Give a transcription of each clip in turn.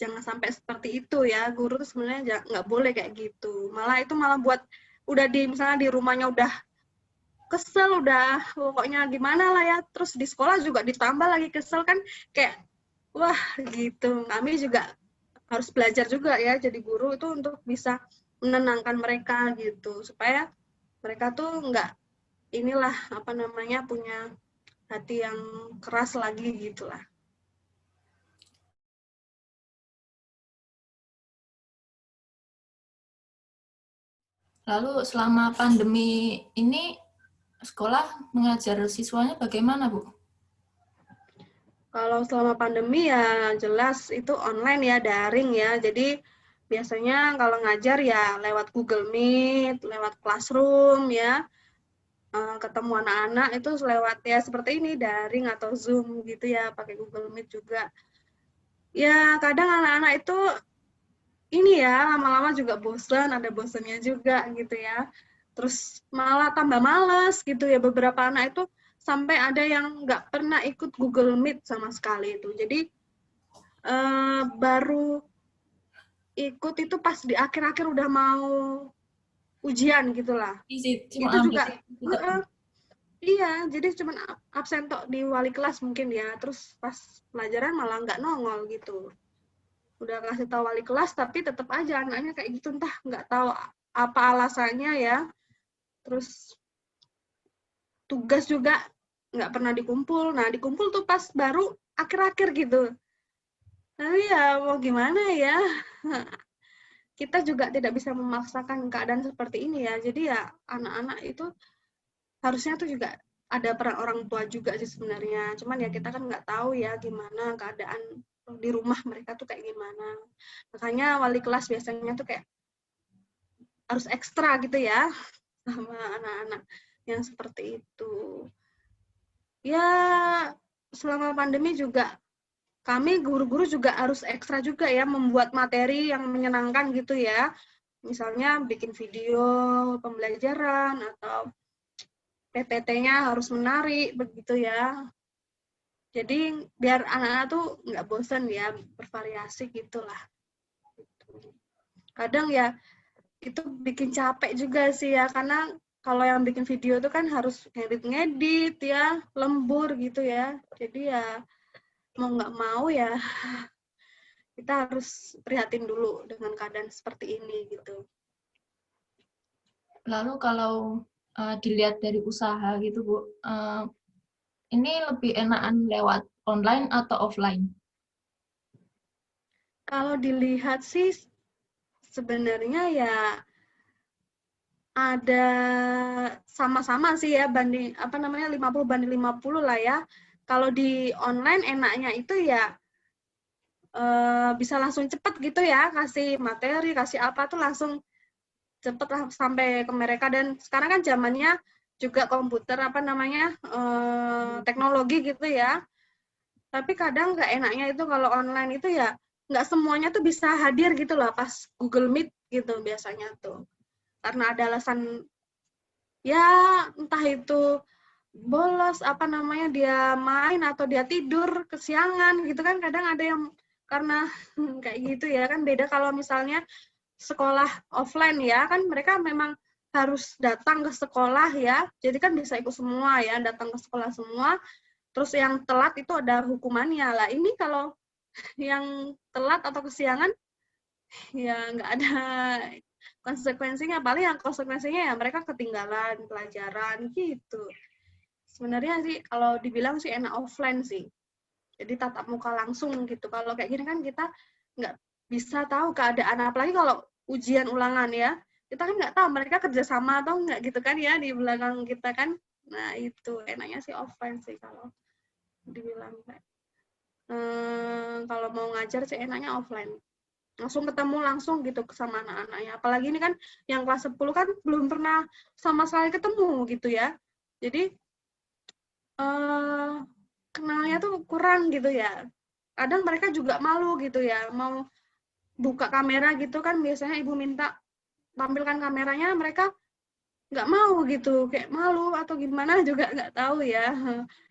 jangan sampai seperti itu ya. Guru tuh sebenarnya nggak boleh kayak gitu. Malah itu malah buat udah misalnya di rumahnya udah kesel, udah pokoknya gimana lah ya. Terus di sekolah juga ditambah lagi kesel kan, kayak wah gitu. Kami juga harus belajar juga ya jadi guru itu untuk bisa menenangkan mereka gitu, supaya mereka tuh nggak inilah apa namanya punya hati yang keras lagi gitulah. Lalu selama pandemi ini sekolah mengajar siswanya bagaimana, Bu? Kalau selama pandemi ya jelas itu online ya, daring ya. Jadi biasanya kalau ngajar ya lewat Google Meet, lewat Classroom ya. Ketemu anak-anak itu lewat ya seperti ini, daring atau Zoom gitu ya, pakai Google Meet juga. Ya kadang anak-anak itu ini ya lama-lama juga bosan, ada bosannya juga gitu ya. Terus malah tambah males gitu ya, beberapa anak itu sampai ada yang nggak pernah ikut Google Meet sama sekali itu. Jadi baru ikut itu pas di akhir-akhir udah mau ujian gitulah. Itu Cuma juga ambil. iya, jadi cuman absen tok di wali kelas mungkin ya. Terus pas pelajaran malah nggak nongol gitu. Udah kasih tahu wali kelas tapi tetap aja anaknya kayak gitu, entah nggak tahu apa alasannya ya. Terus tugas juga nggak pernah dikumpul. Nah dikumpul tuh pas baru akhir-akhir gitu. Tapi ya mau gimana ya, kita juga tidak bisa memaksakan keadaan seperti ini ya. Jadi ya anak-anak itu harusnya tuh juga ada peran orang tua juga sih sebenarnya. Cuman ya kita kan nggak tahu ya gimana keadaan di rumah mereka tuh kayak gimana. Makanya wali kelas biasanya tuh kayak harus ekstra gitu ya sama anak-anak yang seperti itu. Ya selama pandemi juga kami guru-guru juga harus ekstra juga ya membuat materi yang menyenangkan gitu ya. Misalnya bikin video pembelajaran atau PPT-nya harus menarik begitu ya. Jadi biar anak-anak tuh nggak bosan ya, bervariasi gitulah. Kadang ya itu bikin capek juga sih ya, karena kalau yang bikin video itu kan harus ngedit-ngedit ya, lembur gitu ya. Jadi ya mau nggak mau ya kita harus prihatin dulu dengan keadaan seperti ini gitu. Lalu kalau dilihat dari usaha gitu, Bu, ini lebih enakan lewat online atau offline? Kalau dilihat sih sebenarnya ya ada sama-sama sih ya, banding apa namanya 50 banding 50 lah ya. Kalau di online enaknya itu ya bisa langsung cepet gitu ya, kasih materi, kasih apa tuh langsung cepet lah sampai ke mereka. Dan sekarang kan zamannya juga komputer apa namanya teknologi gitu ya. Tapi kadang nggak enaknya itu kalau online itu ya nggak semuanya tuh bisa hadir gitu loh pas Google Meet gitu biasanya tuh. Karena ada alasan ya entah itu bolos apa namanya dia main atau dia tidur kesiangan gitu kan, kadang ada yang karena kayak gitu ya kan. Beda kalau misalnya sekolah offline ya kan, mereka memang harus datang ke sekolah ya, jadi kan bisa ikut semua ya, datang ke sekolah semua. Terus yang telat itu ada hukumannya lah. Ini kalau yang telat atau kesiangan ya nggak ada konsekuensinya, paling yang konsekuensinya ya mereka ketinggalan pelajaran gitu. Sebenarnya sih kalau dibilang sih enak offline sih, jadi tatap muka langsung gitu. Kalau kayak gini kan kita nggak bisa tahu keadaan, apalagi kalau ujian ulangan ya, kita kan nggak tahu mereka kerjasama atau nggak gitu kan ya di belakang kita kan. Nah itu enaknya sih offline sih kalau dibilang kayak kalau mau ngajar sih enaknya offline, langsung ketemu langsung gitu sama anak-anaknya. Apalagi ini kan yang kelas 10 kan belum pernah sama sekali ketemu gitu ya. Jadi kenalnya tuh kurang gitu ya. Kadang mereka juga malu gitu ya, mau buka kamera gitu kan, biasanya ibu minta tampilkan kameranya, mereka nggak mau gitu, kayak malu atau gimana juga nggak tahu ya.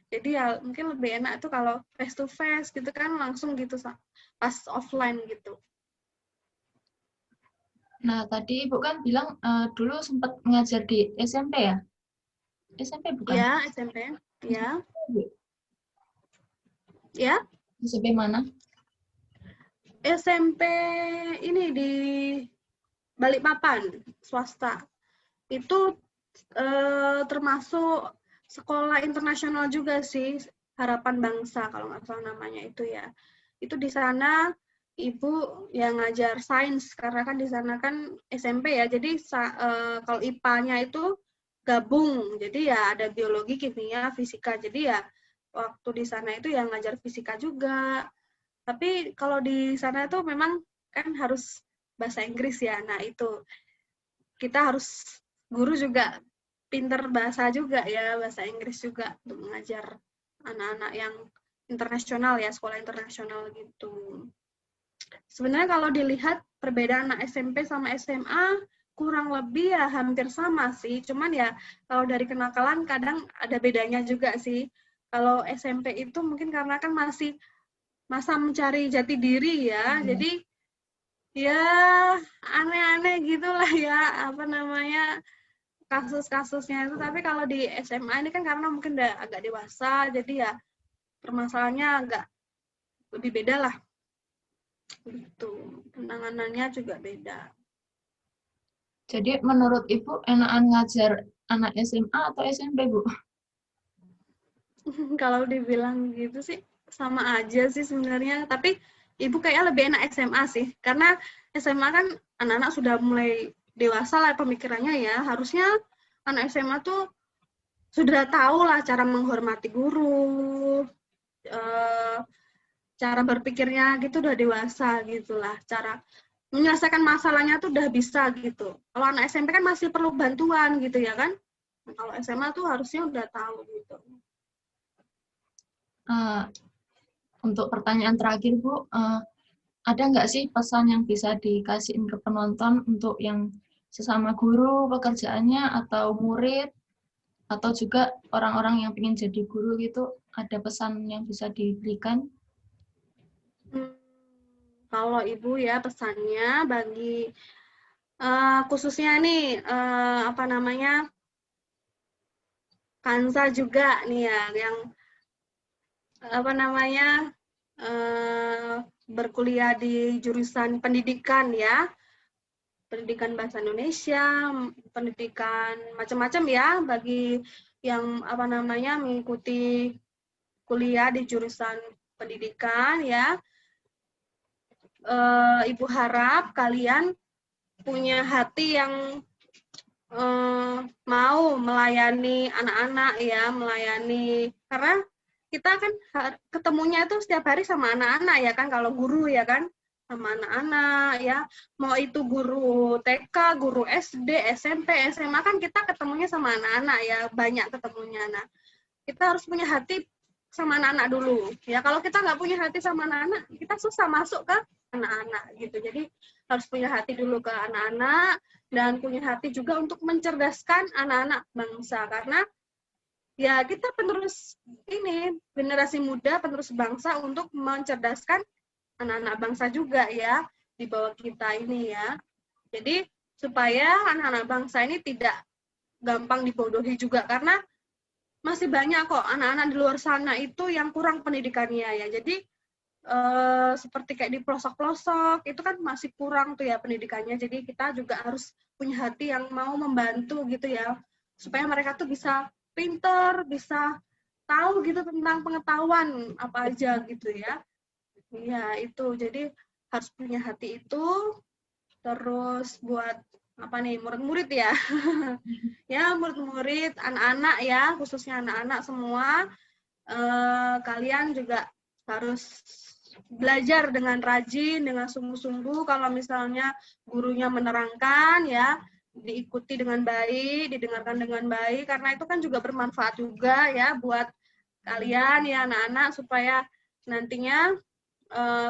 Jadi ya mungkin lebih enak tuh kalau face to face gitu kan, langsung gitu pas offline gitu. Nah, tadi Ibu kan bilang dulu sempat mengajar di SMP ya? SMP bukan? Ya, SMP. Ya. Ya, SMP mana? SMP ini di Balikpapan, swasta. Itu termasuk sekolah internasional juga sih, Harapan Bangsa kalau nggak salah namanya itu ya. Itu di sana ibu yang ngajar sains karena kan di sana kan SMP ya. Jadi kalau IPA-nya itu gabung. Jadi ya ada biologi, kimia, fisika. Jadi ya waktu di sana itu yang ngajar fisika juga. Tapi kalau di sana itu memang kan harus bahasa Inggris ya. Nah, itu kita harus guru juga pinter bahasa juga ya, bahasa Inggris juga untuk mengajar anak-anak yang internasional ya, sekolah internasional gitu. Sebenarnya kalau dilihat perbedaan anak SMP sama SMA kurang lebih ya hampir sama sih, cuman ya kalau dari kenakalan kadang ada bedanya juga sih. Kalau SMP itu mungkin karena kan masih masa mencari jati diri ya, jadi ya aneh-aneh gitulah ya, apa namanya, kasus-kasusnya itu. Tapi kalau di SMA ini kan karena mungkin udah agak dewasa, jadi ya permasalahannya agak lebih beda lah. Gitu. Penanganannya juga beda. Jadi menurut Ibu enakan ngajar anak SMA atau SMP, Bu? Kalau dibilang gitu sih sama aja sih sebenarnya. Tapi ibu kayaknya lebih enak SMA sih. Karena SMA kan anak-anak sudah mulai dewasa lah pemikirannya ya. Harusnya anak SMA tuh sudah tahu lah cara menghormati guru, cara berpikirnya gitu udah dewasa gitulah, cara menyelesaikan masalahnya tuh udah bisa gitu. Kalau anak SMP kan masih perlu bantuan gitu ya kan. Nah, kalau SMA tuh harusnya udah tahu gitu. Untuk pertanyaan terakhir, Bu, ada nggak sih pesan yang bisa dikasihin ke penonton untuk yang sesama guru pekerjaannya atau murid atau juga orang-orang yang ingin jadi guru gitu, ada pesan yang bisa diberikan? Kalau ibu ya pesannya bagi khususnya nih apa namanya Kansa juga nih ya yang apa namanya berkuliah di jurusan pendidikan ya, pendidikan bahasa Indonesia, pendidikan macam-macam ya bagi yang apa namanya mengikuti kuliah di jurusan pendidikan ya. Ibu harap kalian punya hati yang mau melayani anak-anak ya, melayani karena kita kan ketemunya itu setiap hari sama anak-anak ya kan, kalau guru ya kan sama anak-anak ya, mau itu guru TK, guru SD, SMP, SMA kan kita ketemunya sama anak-anak ya, banyak ketemunya. Nah, kita harus punya hati sama anak-anak dulu ya, kalau kita nggak punya hati sama anak-anak kita susah masuk ke anak-anak gitu. Jadi harus punya hati dulu ke anak-anak dan punya hati juga untuk mencerdaskan anak-anak bangsa, karena ya kita penerus ini, generasi muda penerus bangsa untuk mencerdaskan anak-anak bangsa juga ya di bawah kita ini ya. Jadi supaya anak-anak bangsa ini tidak gampang dibodohi juga, karena masih banyak kok anak-anak di luar sana itu yang kurang pendidikannya ya. Jadi seperti kayak di pelosok-pelosok itu kan masih kurang tuh ya pendidikannya. Jadi kita juga harus punya hati yang mau membantu gitu ya, supaya mereka tuh bisa pinter, bisa tahu gitu tentang pengetahuan apa aja gitu ya. Iya itu, jadi harus punya hati itu. Terus buat apa nih, murid-murid ya. Ya murid-murid, anak-anak ya, khususnya anak-anak semua, kalian juga harus belajar dengan rajin, dengan sungguh-sungguh. Kalau misalnya gurunya menerangkan ya, diikuti dengan baik, didengarkan dengan baik, karena itu kan juga bermanfaat juga ya buat kalian ya anak-anak, supaya nantinya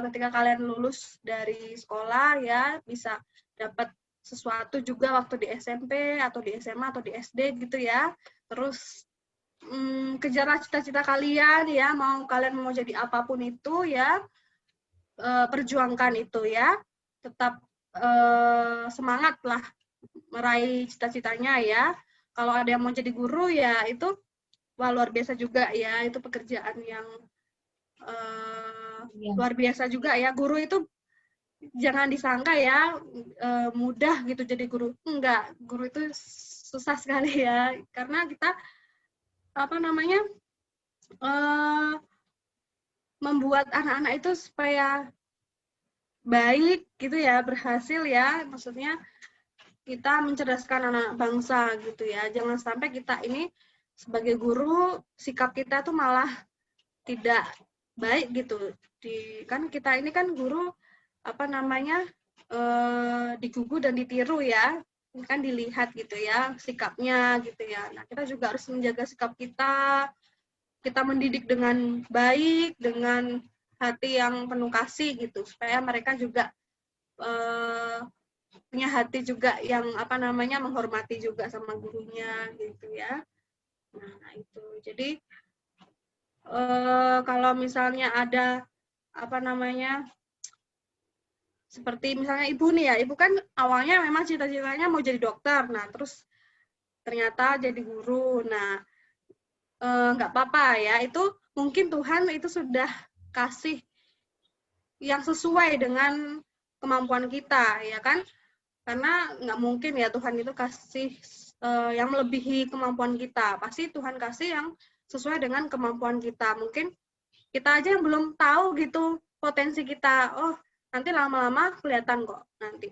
ketika kalian lulus dari sekolah ya bisa dapat sesuatu juga waktu di SMP atau di SMA atau di SD gitu ya. Terus kejarlah cita-cita kalian ya, mau kalian mau jadi apapun itu ya, perjuangkan itu ya. Tetap semangat lah meraih cita-citanya ya. Kalau ada yang mau jadi guru ya itu wah luar biasa juga ya, itu pekerjaan yang luar biasa juga ya. Guru itu jangan disangka ya mudah gitu jadi guru. Enggak, guru itu susah sekali ya, karena kita membuat anak-anak itu supaya baik gitu ya, berhasil ya, maksudnya kita mencerdaskan anak bangsa gitu ya. Jangan sampai kita ini sebagai guru sikap kita tuh malah tidak baik gitu. Kan kita ini kan guru digugu dan ditiru ya, kan dilihat gitu ya sikapnya gitu ya. Nah kita juga harus menjaga sikap kita mendidik dengan baik, dengan hati yang penuh kasih gitu, supaya mereka juga punya hati juga yang menghormati juga sama gurunya gitu ya. Nah itu jadi kalau misalnya ada seperti misalnya ibu nih ya, ibu kan awalnya memang cita-citanya mau jadi dokter, nah terus ternyata jadi guru. Nah nggak apa-apa ya, itu mungkin Tuhan itu sudah kasih yang sesuai dengan kemampuan kita ya kan, karena nggak mungkin ya Tuhan itu kasih yang melebihi kemampuan kita. Pasti Tuhan kasih yang sesuai dengan kemampuan kita. Mungkin kita aja yang belum tahu gitu potensi kita. Oh nanti lama-lama kelihatan kok nanti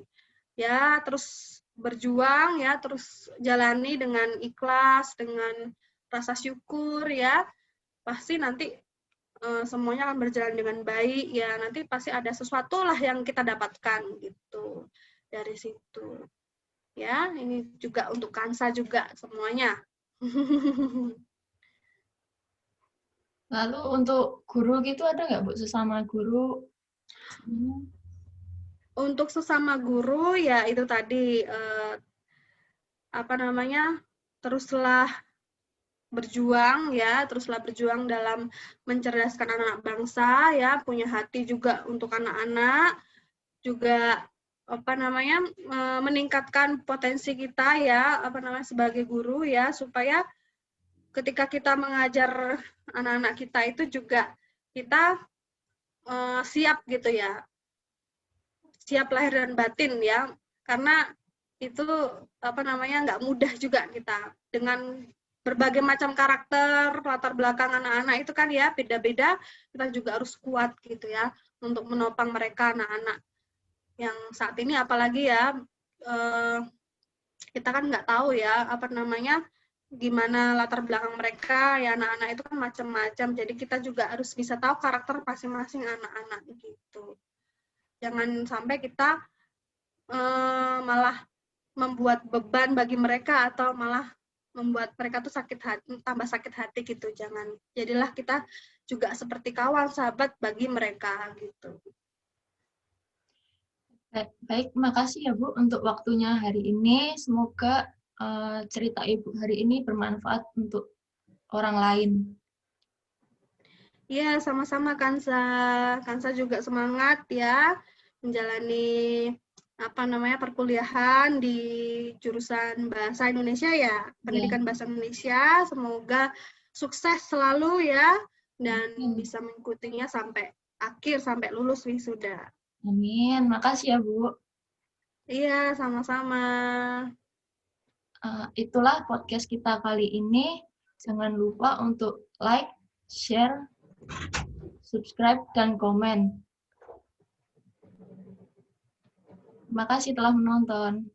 ya. Terus berjuang ya, terus jalani dengan ikhlas, dengan rasa syukur ya, pasti nanti semuanya akan berjalan dengan baik ya. Nanti pasti ada sesuatu lah yang kita dapatkan gitu dari situ ya. Ini juga untuk Kansa juga semuanya. Lalu untuk guru gitu ada nggak Bu, sesama guru? Untuk sesama guru ya itu tadi teruslah berjuang ya, teruslah berjuang dalam mencerdaskan anak bangsa ya, punya hati juga untuk anak-anak, juga meningkatkan potensi kita ya, sebagai guru ya, supaya ketika kita mengajar anak-anak kita itu juga kita siap gitu ya, siap lahir dan batin ya, karena itu nggak mudah juga kita dengan berbagai macam karakter, latar belakang anak-anak itu kan ya beda-beda, kita juga harus kuat gitu ya untuk menopang mereka anak-anak yang saat ini, apalagi ya kita kan nggak tahu ya gimana latar belakang mereka ya, anak-anak itu kan macam-macam, jadi kita juga harus bisa tahu karakter masing-masing anak-anak gitu. Jangan sampai kita malah membuat beban bagi mereka atau malah membuat mereka tuh tambah sakit hati gitu. Jangan, jadilah kita juga seperti kawan, sahabat bagi mereka gitu. Baik, makasih ya Bu untuk waktunya hari ini. Semoga cerita Ibu hari ini bermanfaat untuk orang lain. Iya, sama-sama Kansa. Kansa juga semangat ya menjalani perkuliahan di jurusan Bahasa Indonesia ya, Pendidikan Bahasa Indonesia. Semoga sukses selalu ya dan bisa mengikutinya sampai akhir, sampai lulus wisuda. Amin. Makasih ya Bu. Iya, sama-sama. Itulah podcast kita kali ini. Jangan lupa untuk like, share, subscribe, dan komen. Terima kasih telah menonton.